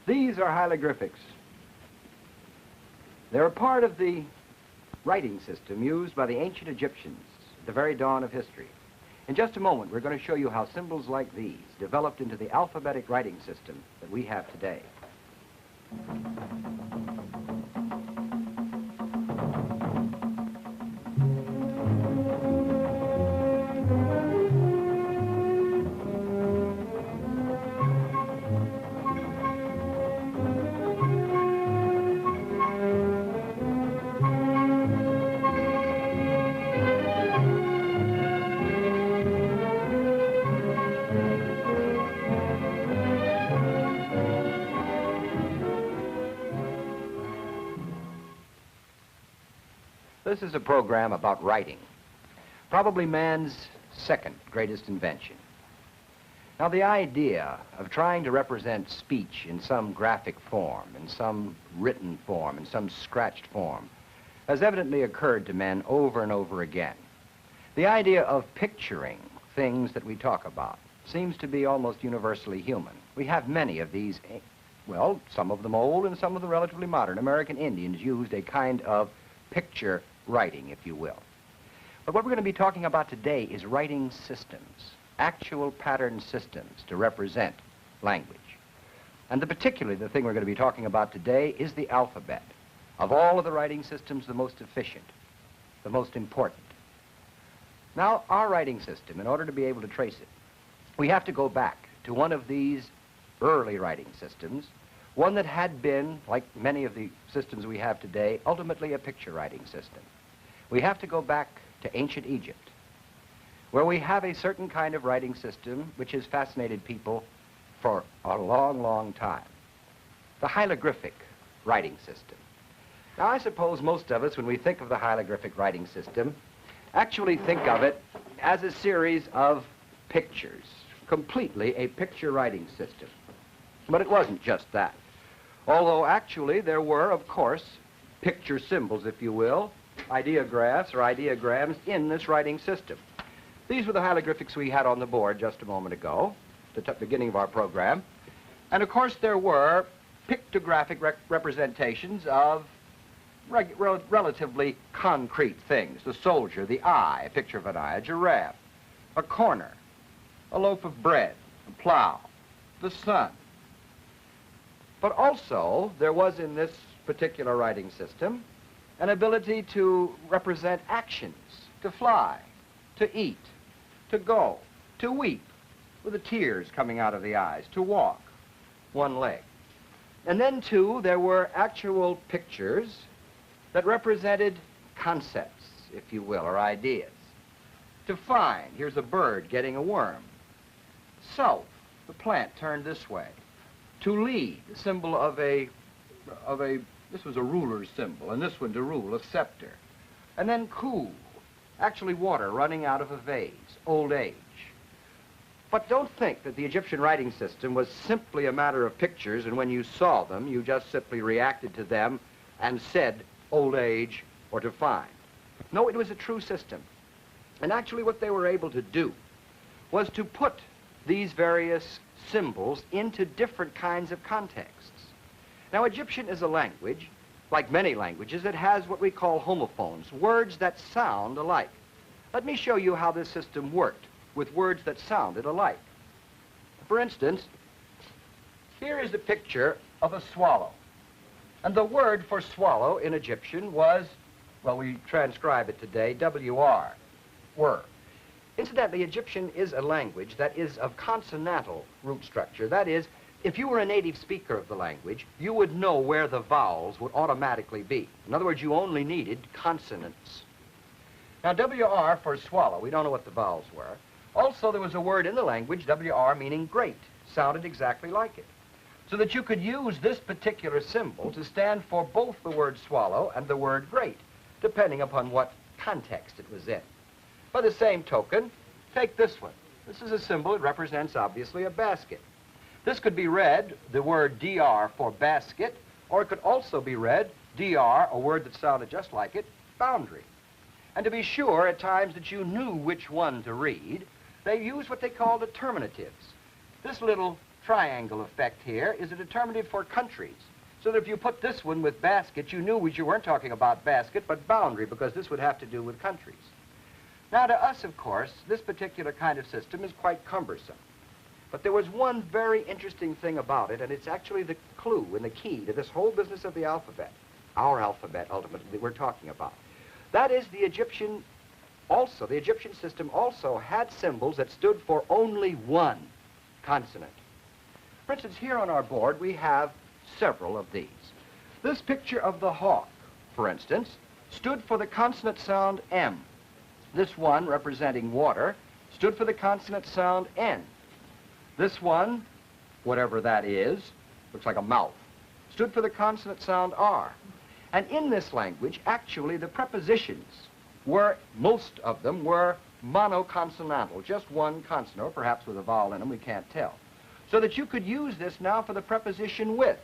These are hieroglyphics. They're a part of the writing system used by the ancient Egyptians at the very dawn of history. In just a moment, we're going to show you how symbols like these developed into the alphabetic writing system that we have today. This is a program about writing, probably man's second greatest invention. Now, the idea of trying to represent speech in some graphic form, in some written form, in some scratched form, has evidently occurred to men over and over again. The idea of picturing things that we talk about seems to be almost universally human. We have many of these, well, some of them old and some of them relatively modern. American Indians used a kind of picture writing, if you will. But what we're going to be talking about today is writing systems, actual pattern systems to represent language. And particularly the thing we're going to be talking about today is the alphabet. Of all of the writing systems, the most efficient, the most important. Now, our writing system, in order to be able to trace it, we have to go back to one of these early writing systems, one that had been, like many of the systems we have today, ultimately a picture writing system. We have to go back to ancient Egypt, where we have a certain kind of writing system which has fascinated people for a long, long time. The hieroglyphic writing system. Now, I suppose most of us, when we think of the hieroglyphic writing system, actually think of it as a series of pictures, completely a picture writing system. But it wasn't just that. Although actually there were, of course, picture symbols, if you will, ideographs or ideograms in this writing system. These were the hieroglyphics we had on the board just a moment ago, at the beginning of our program. And of course there were pictographic representations of relatively concrete things. The soldier, the eye, a picture of an eye, a giraffe, a corner, a loaf of bread, a plow, the sun. But also there was in this particular writing system an ability to represent actions, to fly, to eat, to go, to weep, with the tears coming out of the eyes, to walk, one leg. And then, too, there were actual pictures that represented concepts, if you will, or ideas. To find, here's a bird getting a worm. South, the plant turned this way. To lead, the symbol of a this was a ruler's symbol, and this one to rule, a scepter. And then cool, actually water running out of a vase, old age. But don't think that the Egyptian writing system was simply a matter of pictures, and when you saw them, you just simply reacted to them and said old age or to find. No, it was a true system. And actually what they were able to do was to put these various symbols into different kinds of contexts. Now, Egyptian is a language, like many languages, that has what we call homophones, words that sound alike. Let me show you how this system worked with words that sounded alike. For instance, here is a picture of a swallow. And the word for swallow in Egyptian was, well, we transcribe it today, W-R, were. Incidentally, Egyptian is a language that is of consonantal root structure. That is, if you were a native speaker of the language, you would know where the vowels would automatically be. In other words, you only needed consonants. Now, W-R for swallow, we don't know what the vowels were. Also, there was a word in the language, W-R, meaning great. Sounded exactly like it. So that you could use this particular symbol to stand for both the word swallow and the word great, depending upon what context it was in. By the same token, take this one. This is a symbol that represents, obviously, a basket. This could be read, the word DR for basket, or it could also be read, DR, a word that sounded just like it, boundary. And to be sure, at times that you knew which one to read, they used what they called determinatives. This little triangle effect here is a determinative for countries. So that if you put this one with basket, you knew you weren't talking about basket, but boundary, because this would have to do with countries. Now, to us, of course, this particular kind of system is quite cumbersome. But there was one very interesting thing about it, and it's actually the clue and the key to this whole business of the alphabet, our alphabet, ultimately, that we're talking about. That is, the Egyptian system also had symbols that stood for only one consonant. For instance, here on our board, we have several of these. This picture of the hawk, for instance, stood for the consonant sound M. This one, representing water, stood for the consonant sound N. This one, whatever that is, looks like a mouth, stood for the consonant sound R. And in this language, actually, the prepositions were, most of them were monoconsonantal, just one consonant, or perhaps with a vowel in them, we can't tell. So that you could use this now for the preposition with.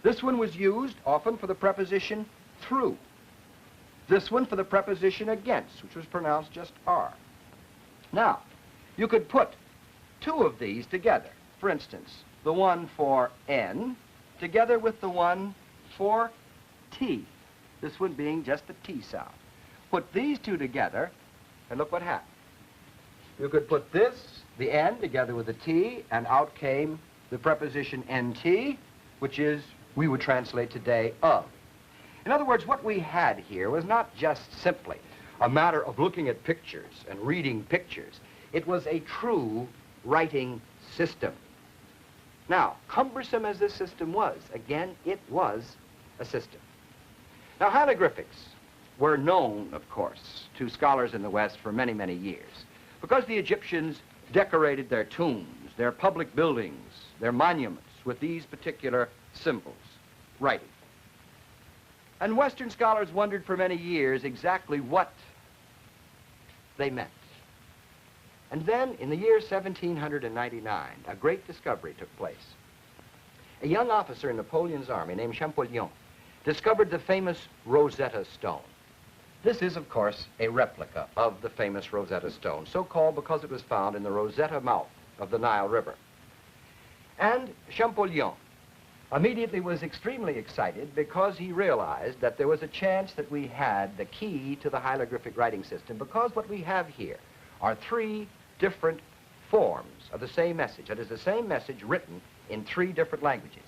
This one was used often for the preposition through. This one for the preposition against, which was pronounced just R. Now, you could put two of these together. For instance, the one for N together with the one for T. This one being just the T sound. Put these two together, and look what happened. You could put this, the N, together with the T, and out came the preposition NT, which is, we would translate today, of. In other words, what we had here was not just simply a matter of looking at pictures and reading pictures. It was a true writing system. Now, cumbersome as this system was, again, it was a system. Now, hieroglyphics were known, of course, to scholars in the West for many, many years, because the Egyptians decorated their tombs, their public buildings, their monuments with these particular symbols, writing. And Western scholars wondered for many years exactly what they meant. And then, in the year 1799, a great discovery took place. A young officer in Napoleon's army named Champollion discovered the famous Rosetta Stone. This is, of course, a replica of the famous Rosetta Stone, so called because it was found in the Rosetta mouth of the Nile River. And Champollion immediately was extremely excited because he realized that there was a chance that we had the key to the hieroglyphic writing system, because what we have here are three different forms of the same message. That is, the same message written in three different languages.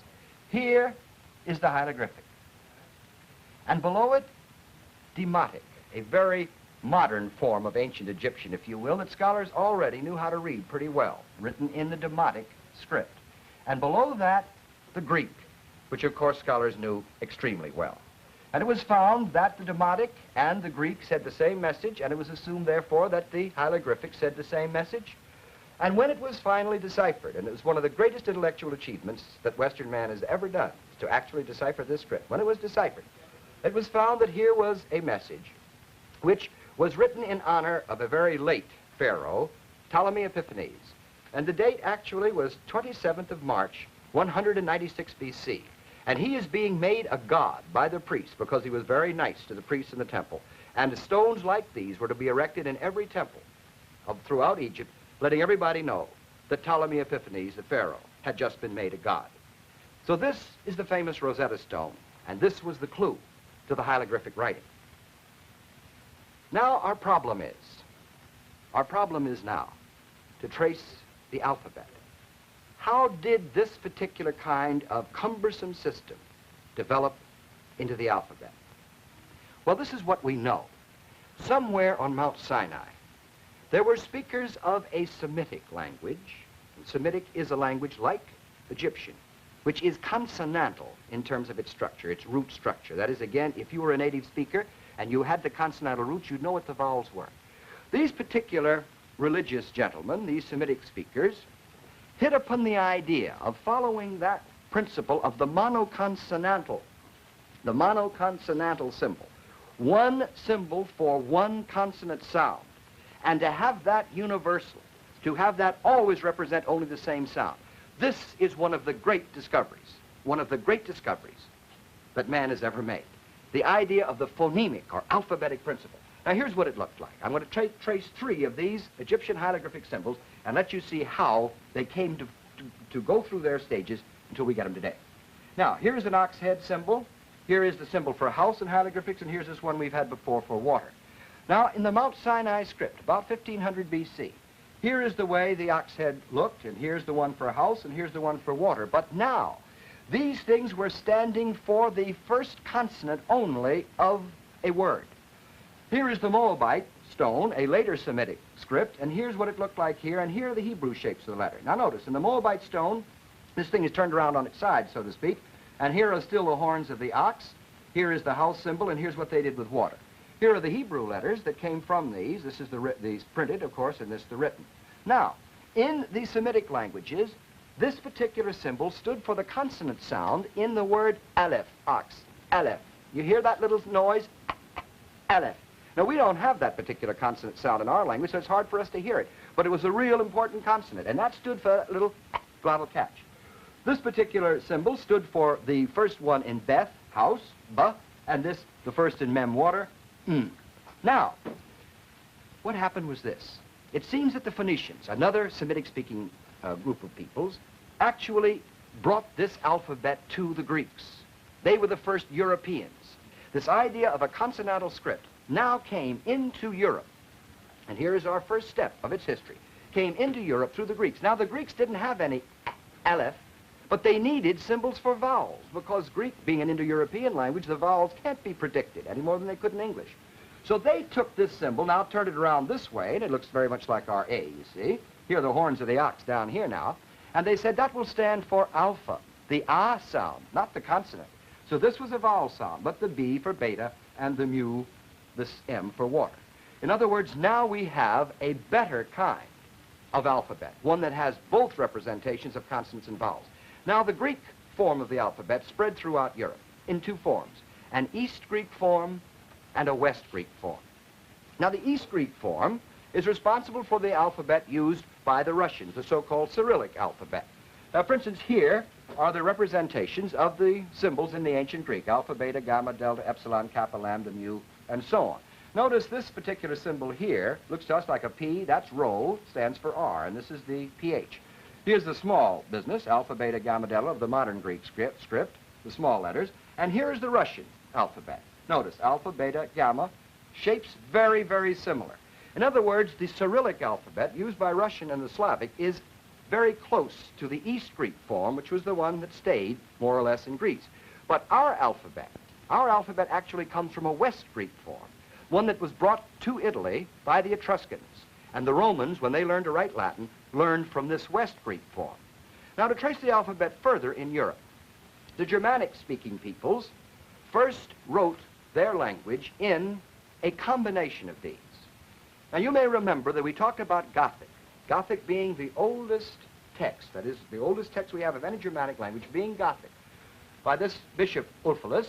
Here is the hieroglyphic. And below it, demotic, a very modern form of ancient Egyptian, if you will, that scholars already knew how to read pretty well, written in the demotic script. And below that, the Greek, which of course scholars knew extremely well. And it was found that the demotic and the Greek said the same message, and it was assumed, therefore, that the hieroglyphic said the same message. And when it was finally deciphered, and it was one of the greatest intellectual achievements that Western man has ever done, to actually decipher this script, when it was deciphered, it was found that here was a message which was written in honor of a very late pharaoh, Ptolemy Epiphanes. And the date actually was 27th of March, 196 BC. And he is being made a god by the priests because he was very nice to the priests in the temple. And stones like these were to be erected in every temple throughout Egypt, letting everybody know that Ptolemy Epiphanes, the pharaoh, had just been made a god. So this is the famous Rosetta Stone, and this was the clue to the hieroglyphic writing. Now our problem is now to trace the alphabet. How did this particular kind of cumbersome system develop into the alphabet? Well, this is what we know. Somewhere on Mount Sinai, there were speakers of a Semitic language. And Semitic is a language like Egyptian, which is consonantal in terms of its structure, its root structure. That is, again, if you were a native speaker and you had the consonantal roots, you'd know what the vowels were. These particular religious gentlemen, these Semitic speakers, hit upon the idea of following that principle of the monoconsonantal symbol. One symbol for one consonant sound, and to have that universal, to have that always represent only the same sound. This is one of the great discoveries that man has ever made. The idea of the phonemic or alphabetic principle. Now here's what it looked like. I'm going to trace three of these Egyptian hieroglyphic symbols and let you see how they came to go through their stages until we get them today. Now, here's an ox head symbol. Here is the symbol for house in hieroglyphics, and here's this one we've had before for water. Now, in the Mount Sinai script, about 1500 BC, here is the way the ox head looked, and here's the one for house, and here's the one for water. But now, these things were standing for the first consonant only of a word. Here is the Moabite stone, a later Semitic script, and here's what it looked like here, and here are the Hebrew shapes of the letter. Now notice, in the Moabite stone, this thing is turned around on its side, so to speak, and here are still the horns of the ox. Here is the house symbol, and here's what they did with water. Here are the Hebrew letters that came from these. This is these printed, of course, and this the written. Now, in the Semitic languages, this particular symbol stood for the consonant sound in the word aleph, ox, aleph. You hear that little noise? Aleph. Now, we don't have that particular consonant sound in our language, so it's hard for us to hear it. But it was a real important consonant, and that stood for a little glottal catch. This particular symbol stood for the first one in Beth, house, ba, and this, the first in Mem, water, Now, what happened was this. It seems that the Phoenicians, another Semitic-speaking group of peoples, actually brought this alphabet to the Greeks. They were the first Europeans. This idea of a consonantal script now came into Europe, and here is our first step of its history, came into Europe through the Greeks. Now, the Greeks didn't have any aleph, but they needed symbols for vowels, because Greek, being an Indo-European language, the vowels can't be predicted any more than they could in English. So they took this symbol, now turned it around this way, and it looks very much like our A, you see. Here are the horns of the ox down here now. And they said that will stand for alpha, the A sound, not the consonant. So this was a vowel sound, but the B for beta and the mu, this M for water. In other words, now we have a better kind of alphabet, one that has both representations of consonants and vowels. Now, the Greek form of the alphabet spread throughout Europe in two forms, an East Greek form and a West Greek form. Now, the East Greek form is responsible for the alphabet used by the Russians, the so-called Cyrillic alphabet. Now, for instance, here are the representations of the symbols in the ancient Greek, alpha, beta, gamma, delta, epsilon, kappa, lambda, mu, and so on. Notice this particular symbol here looks to us like a P. That's rho, stands for R, and this is the PH. Here's the small business, alpha, beta, gamma, delta, of the modern Greek script, the small letters. And here's the Russian alphabet. Notice, alpha, beta, gamma, shapes very, very similar. In other words, the Cyrillic alphabet used by Russian and the Slavic is very close to the East Greek form, which was the one that stayed more or less in Greece. But our alphabet actually comes from a West Greek form, one that was brought to Italy by the Etruscans. And the Romans, when they learned to write Latin, learned from this West Greek form. Now, to trace the alphabet further in Europe, the Germanic-speaking peoples first wrote their language in a combination of these. Now, you may remember that we talked about Gothic, Gothic being the oldest text, that is, the oldest text we have of any Germanic language being Gothic, by this Bishop Ulfilas,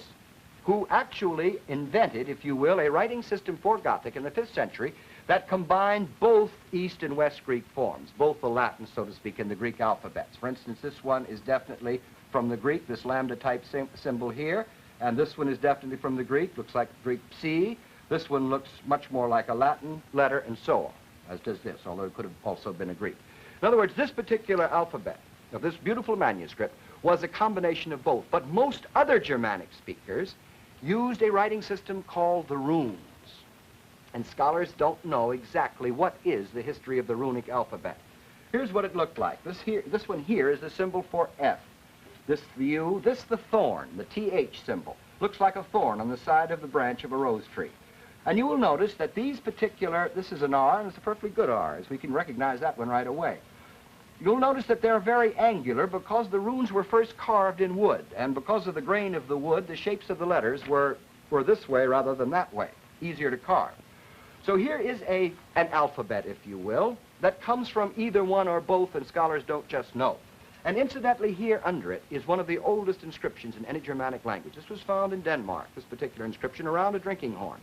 who actually invented, if you will, a writing system for Gothic in the 5th century that combined both East and West Greek forms, both the Latin, so to speak, and the Greek alphabets. For instance, this one is definitely from the Greek, this lambda-type symbol here, and this one is definitely from the Greek, looks like Greek psi. This one looks much more like a Latin letter, and so on, as does this, although it could have also been a Greek. In other words, this particular alphabet of this beautiful manuscript was a combination of both, but most other Germanic speakers used a writing system called the runes. And scholars don't know exactly what is the history of the runic alphabet. Here's what it looked like. This one here is the symbol for F. This the U, this the thorn, the TH symbol. Looks like a thorn on the side of the branch of a rose tree. And you will notice that these particular, this is an R, and it's a perfectly good R, as we can recognize that one right away. You'll notice that they're very angular because the runes were first carved in wood, and because of the grain of the wood, the shapes of the letters were this way rather than that way, easier to carve. So here is an alphabet, if you will, that comes from either one or both, and scholars don't just know. And incidentally, here under it is one of the oldest inscriptions in any Germanic language. This was found in Denmark, this particular inscription, around a drinking horn.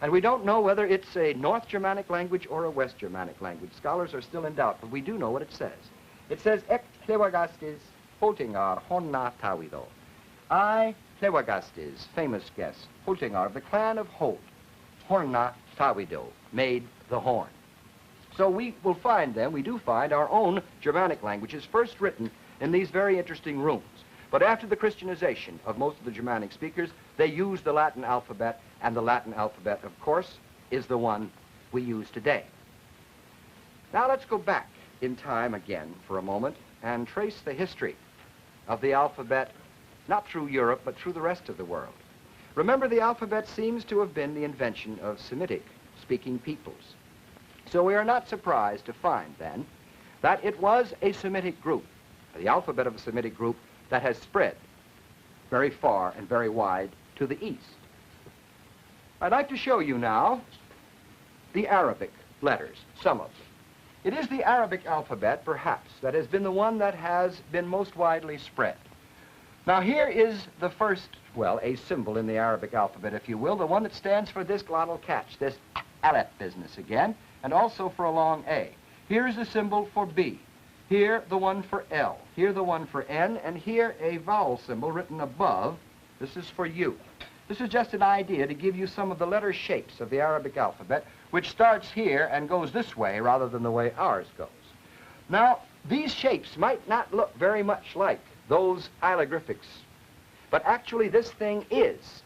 And we don't know whether it's a North Germanic language or a West Germanic language. Scholars are still in doubt, but we do know what it says. It says, Ek Clewagastes Holtingar Honna Tawido. I, Clewagastes, famous guest, Holtingar, of the clan of Holt, Horna Tawido, made the horn. So we will find then, we do find our own Germanic languages first written in these very interesting rooms. But after the Christianization of most of the Germanic speakers, they used the Latin alphabet, and the Latin alphabet, of course, is the one we use today. Now let's go back in time again for a moment and trace the history of the alphabet, not through Europe, but through the rest of the world. Remember, the alphabet seems to have been the invention of Semitic-speaking peoples. So we are not surprised to find, then, that it was a Semitic group, the alphabet of a Semitic group, that has spread very far and very wide to the east. I'd like to show you now the Arabic letters, some of them. It is the Arabic alphabet, perhaps, that has been the one that has been most widely spread. Now here is the first, well, a symbol in the Arabic alphabet, if you will, the one that stands for this glottal catch, this aleph business again, and also for a long A. Here's the symbol for B. Here the one for L. Here the one for N, and here a vowel symbol written above. This is for U. This is just an idea to give you some of the letter shapes of the Arabic alphabet, which starts here and goes this way rather than the way ours goes. Now, these shapes might not look very much like those hieroglyphics, but actually this thing is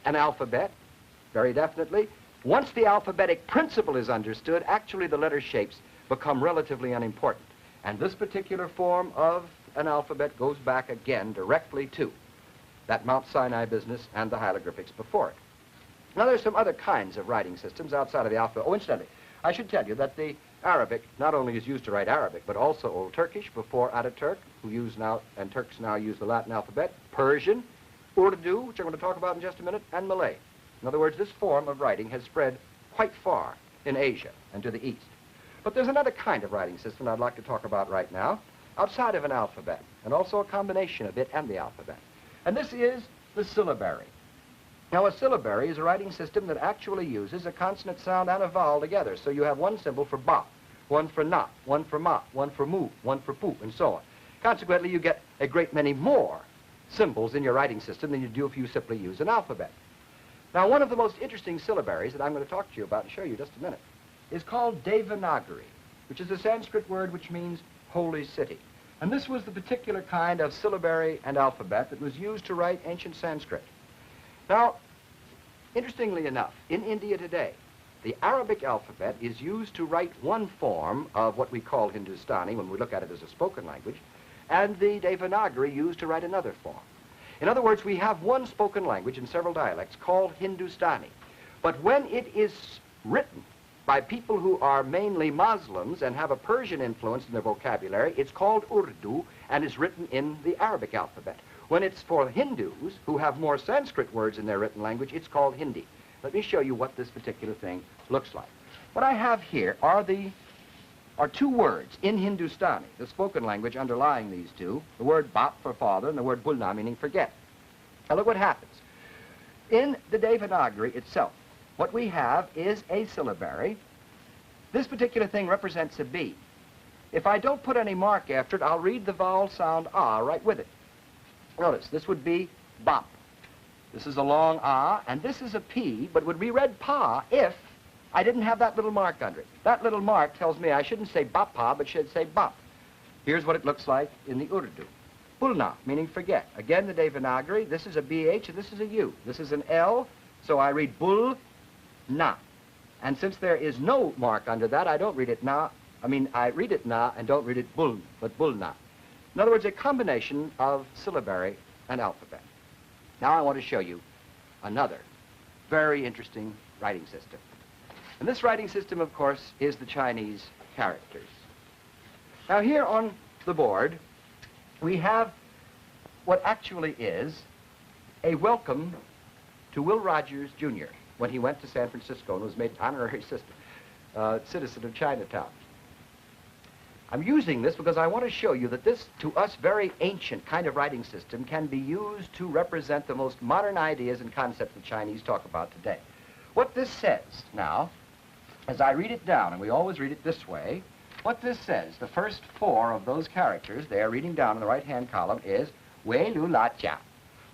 an alphabet, very definitely. Once the alphabetic principle is understood, actually the letter shapes become relatively unimportant. And this particular form of an alphabet goes back again directly to that Mount Sinai business and the hieroglyphics before it. Now, there's some other kinds of writing systems outside of the alphabet. Oh, incidentally, I should tell you that the Arabic not only is used to write Arabic, but also Old Turkish before Ataturk, who use now, and Turks now use the Latin alphabet, Persian, Urdu, which I'm going to talk about in just a minute, and Malay. In other words, this form of writing has spread quite far in Asia and to the east. But there's another kind of writing system I'd like to talk about right now, outside of an alphabet, and also a combination of it and the alphabet. And this is the syllabary. Now, a syllabary is a writing system that actually uses a consonant sound and a vowel together. So you have one symbol for ba, one for na, one for ma, one for mu, one for pu, and so on. Consequently, you get a great many more symbols in your writing system than you do if you simply use an alphabet. Now, one of the most interesting syllabaries that I'm going to talk to you about and show you in just a minute is called Devanagari, which is a Sanskrit word which means holy city. And this was the particular kind of syllabary and alphabet that was used to write ancient Sanskrit. Now, interestingly enough, in India today, the Arabic alphabet is used to write one form of what we call Hindustani when we look at it as a spoken language, and the Devanagari used to write another form. In other words, we have one spoken language in several dialects called Hindustani. But when it is written by people who are mainly Muslims and have a Persian influence in their vocabulary, it's called Urdu and is written in the Arabic alphabet. When it's for Hindus who have more Sanskrit words in their written language, it's called Hindi. Let me show you what this particular thing looks like. What I have here are two words in Hindustani, the spoken language underlying these two, the word bap for father and the word bulna, meaning forget. Now look what happens. In the Devanagari itself, what we have is a syllabary. This particular thing represents a B. If I don't put any mark after it, I'll read the vowel sound ah right with it. Notice, this would be bop. This is a long ah, and this is a P, but would be read pa if I didn't have that little mark under it. That little mark tells me I shouldn't say bapa, but should say bop. Here's what it looks like in the Urdu. Bulna, meaning forget. Again, the Devanagari, this is a BH and this is a U. This is an L, so I read bul, na. And since there is no mark under that, I don't read it na. I read it na and don't read it bul, but bulna. In other words, a combination of syllabary and alphabet. Now I want to show you another very interesting writing system. And this writing system, of course, is the Chinese characters. Now here on the board, we have what actually is a welcome to Will Rogers, Jr. when he went to San Francisco and was made honorary citizen of Chinatown. I'm using this because I want to show you that this, to us, very ancient kind of writing system can be used to represent the most modern ideas and concepts the Chinese talk about today. What this says now, as I read it down, and we always read it this way, what this says, the first four of those characters there, reading down in the right-hand column, is Wei Lu La Chia.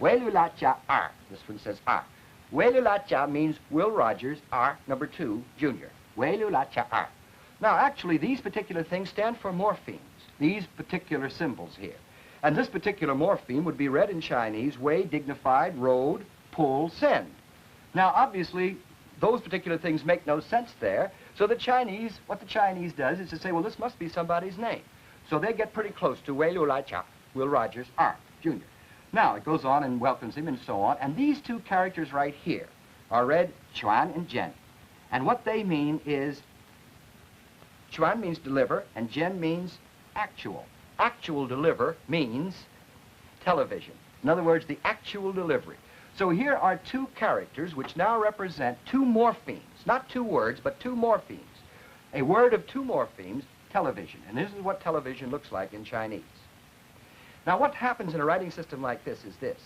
Wei Lu La Chia R. This one says R. Wei Lu La Chia means Will Rogers R, number 2, Jr. Wei Lu La Chia R. Now, actually, these particular things stand for morphemes, these particular symbols here. And this particular morpheme would be read in Chinese, way, dignified, road, pull, send. Now, obviously, those particular things make no sense there, so the Chinese, what the Chinese does is to say, well, this must be somebody's name. So they get pretty close to Wei Liu Lai Chia, Will Rogers, R, Jr. Now, it goes on and welcomes him and so on, and these two characters right here are read Chuan and Jen. And what they mean is, Chuan means deliver, and Jen means actual. Actual deliver means television. In other words, the actual delivery. So here are two characters which now represent two morphemes, not two words, but two morphemes. A word of two morphemes, television. And this is what television looks like in Chinese. Now, what happens in a writing system like this is this,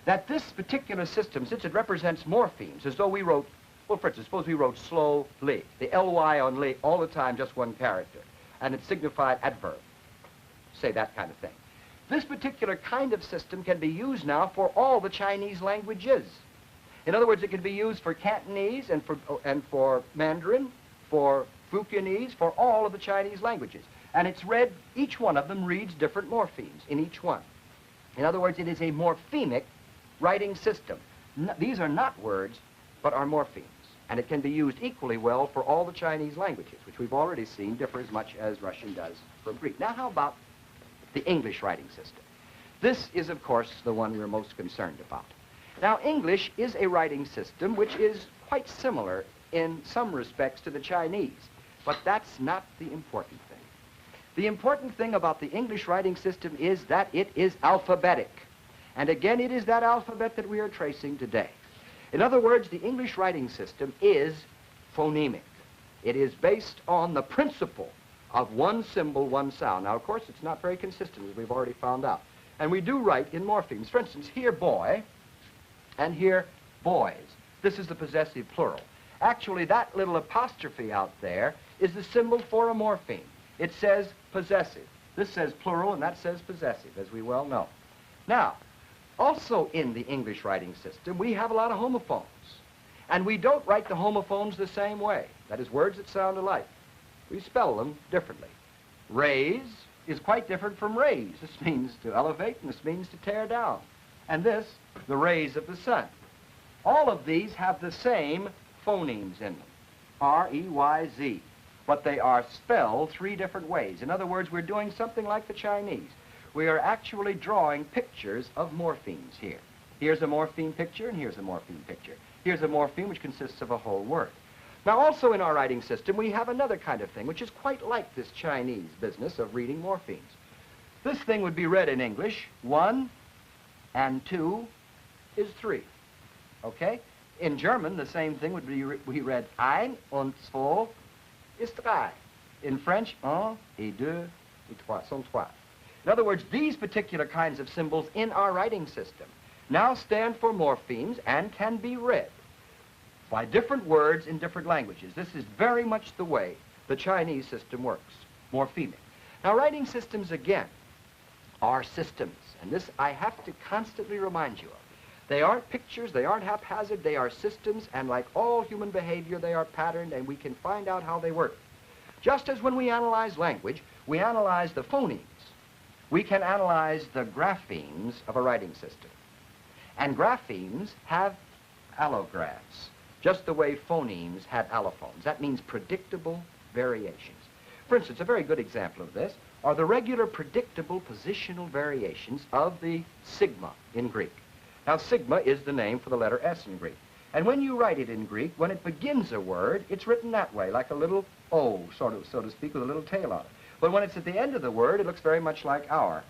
that this particular system, since it represents morphemes, as though we wrote, well, for instance, suppose we wrote slowly, the ly on li, all the time, just one character, and it signified adverb, say that kind of thing. This particular kind of system can be used now for all the Chinese languages. In other words, it can be used for Cantonese and for Mandarin, for Fukianese, for all of the Chinese languages. And it's read, each one of them reads different morphemes in each one. In other words, it is a morphemic writing system. These are not words, but are morphemes. And it can be used equally well for all the Chinese languages, which we've already seen differ as much as Russian does from Greek. Now, how about the English writing system? This is, of course, the one we're most concerned about. Now, English is a writing system which is quite similar in some respects to the Chinese, but that's not the important thing. The important thing about the English writing system is that it is alphabetic. And again, it is that alphabet that we are tracing today. In other words, the English writing system is phonemic. It is based on the principle of one symbol, one sound. Now, of course, it's not very consistent, as we've already found out. And we do write in morphemes. For instance, here boy, and here boys. This is the possessive plural. Actually, that little apostrophe out there is the symbol for a morpheme. It says possessive. This says plural, and that says possessive, as we well know. Now, also in the English writing system, we have a lot of homophones. And we don't write the homophones the same way. That is, words that sound alike. We spell them differently. Raise is quite different from raise. This means to elevate, and this means to tear down. And this, the rays of the sun. All of these have the same phonemes in them, R-E-Y-Z, but they are spelled three different ways. In other words, we're doing something like the Chinese. We are actually drawing pictures of morphemes here. Here's a morpheme picture, and here's a morpheme picture. Here's a morpheme which consists of a whole word. Now, also in our writing system, we have another kind of thing, which is quite like this Chinese business of reading morphemes. This thing would be read in English, 1 and 2 is 3, okay? In German, the same thing would be read, ein und zwei ist drei. In French, un et deux et trois sont trois. In other words, these particular kinds of symbols in our writing system now stand for morphemes and can be read by different words in different languages. This is very much the way the Chinese system works, morphemic. Now, writing systems, again, are systems, and this I have to constantly remind you of. They aren't pictures, they aren't haphazard, they are systems, and like all human behavior, they are patterned, and we can find out how they work. Just as when we analyze language, we analyze the phonemes, we can analyze the graphemes of a writing system. And graphemes have allographs, just the way phonemes have allophones. That means predictable variations. For instance, a very good example of this are the regular predictable positional variations of the sigma in Greek. Now, sigma is the name for the letter S in Greek. And when you write it in Greek, when it begins a word, it's written that way, like a little O, sort of, so to speak, with a little tail on it. But when it's at the end of the word, it looks very much like our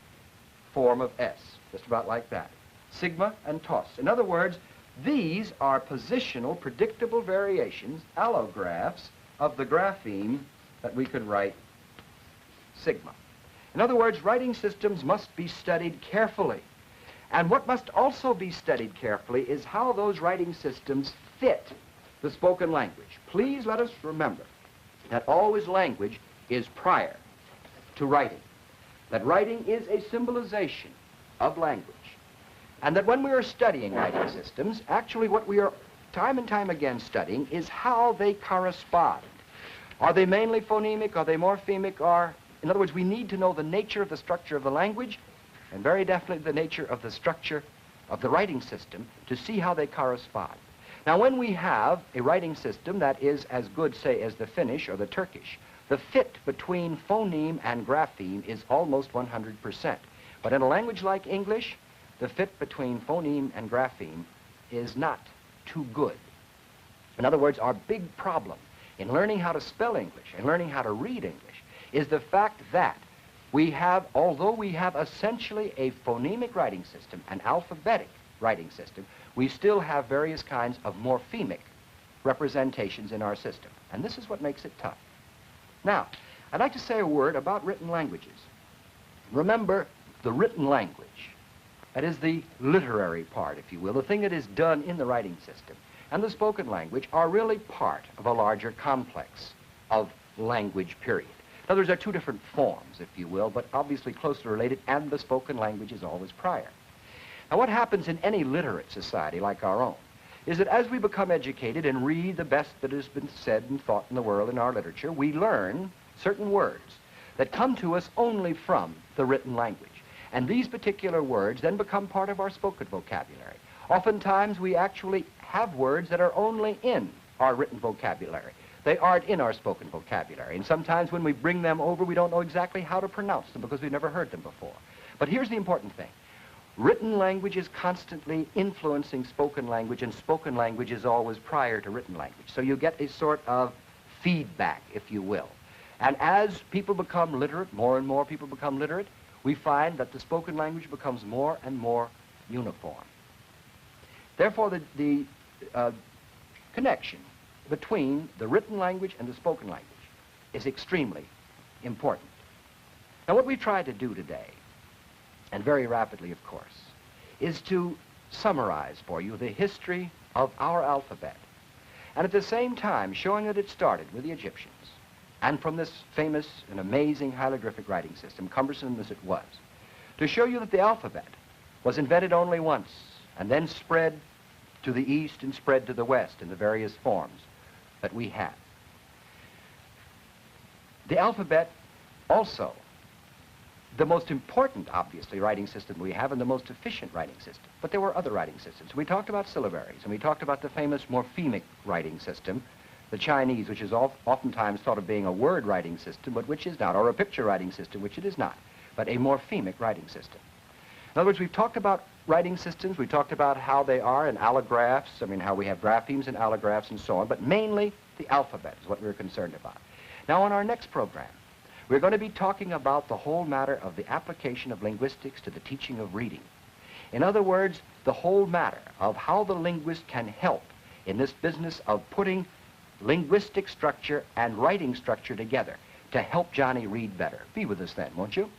form of S, just about like that. Sigma and tos. In other words, these are positional, predictable variations, allographs, of the grapheme that we could write sigma. In other words, writing systems must be studied carefully. And what must also be studied carefully is how those writing systems fit the spoken language. Please let us remember that always language is prior to writing, that writing is a symbolization of language, and that when we are studying writing systems, actually what we are time and time again studying is how they correspond. Are they mainly phonemic? Are they morphemic? In other words, we need to know the nature of the structure of the language and very definitely the nature of the structure of the writing system to see how they correspond. Now, when we have a writing system that is as good, say, as the Finnish or the Turkish, the fit between phoneme and grapheme is almost 100%. But in a language like English, the fit between phoneme and grapheme is not too good. In other words, our big problem in learning how to spell English and learning how to read English is the fact that although we have essentially a phonemic writing system, an alphabetic writing system, we still have various kinds of morphemic representations in our system. And this is what makes it tough. Now, I'd like to say a word about written languages. Remember, the written language, that is the literary part, if you will, the thing that is done in the writing system, and the spoken language are really part of a larger complex of language, period. In other words, there are two different forms, if you will, but obviously closely related, and the spoken language is always prior. Now, what happens in any literate society like our own is that as we become educated and read the best that has been said and thought in the world in our literature, we learn certain words that come to us only from the written language. And these particular words then become part of our spoken vocabulary. Oftentimes, we actually have words that are only in our written vocabulary. They aren't in our spoken vocabulary. And sometimes when we bring them over, we don't know exactly how to pronounce them because we've never heard them before. But here's the important thing. Written language is constantly influencing spoken language, and spoken language is always prior to written language. So you get a sort of feedback, if you will. And as people become literate, more and more people become literate, we find that the spoken language becomes more and more uniform. Therefore, the connection between the written language and the spoken language is extremely important. Now, what we try to do today, and very rapidly, of course, is to summarize for you the history of our alphabet, and at the same time showing that it started with the Egyptians, and from this famous and amazing hieroglyphic writing system, cumbersome as it was, to show you that the alphabet was invented only once, and then spread to the east and spread to the west in the various forms that we have. The alphabet also, the most important, obviously, writing system we have and the most efficient writing system. But there were other writing systems. We talked about syllabaries, and we talked about the famous morphemic writing system, the Chinese, which is oftentimes thought of being a word writing system, but which is not, or a picture writing system, which it is not, but a morphemic writing system. In other words, we've talked about writing systems, we talked about how they are in allographs, how we have graphemes and allographs and so on, but mainly the alphabet is what we're concerned about. Now, on our next program, we're going to be talking about the whole matter of the application of linguistics to the teaching of reading. In other words, the whole matter of how the linguist can help in this business of putting linguistic structure and writing structure together to help Johnny read better. Be with us then, won't you?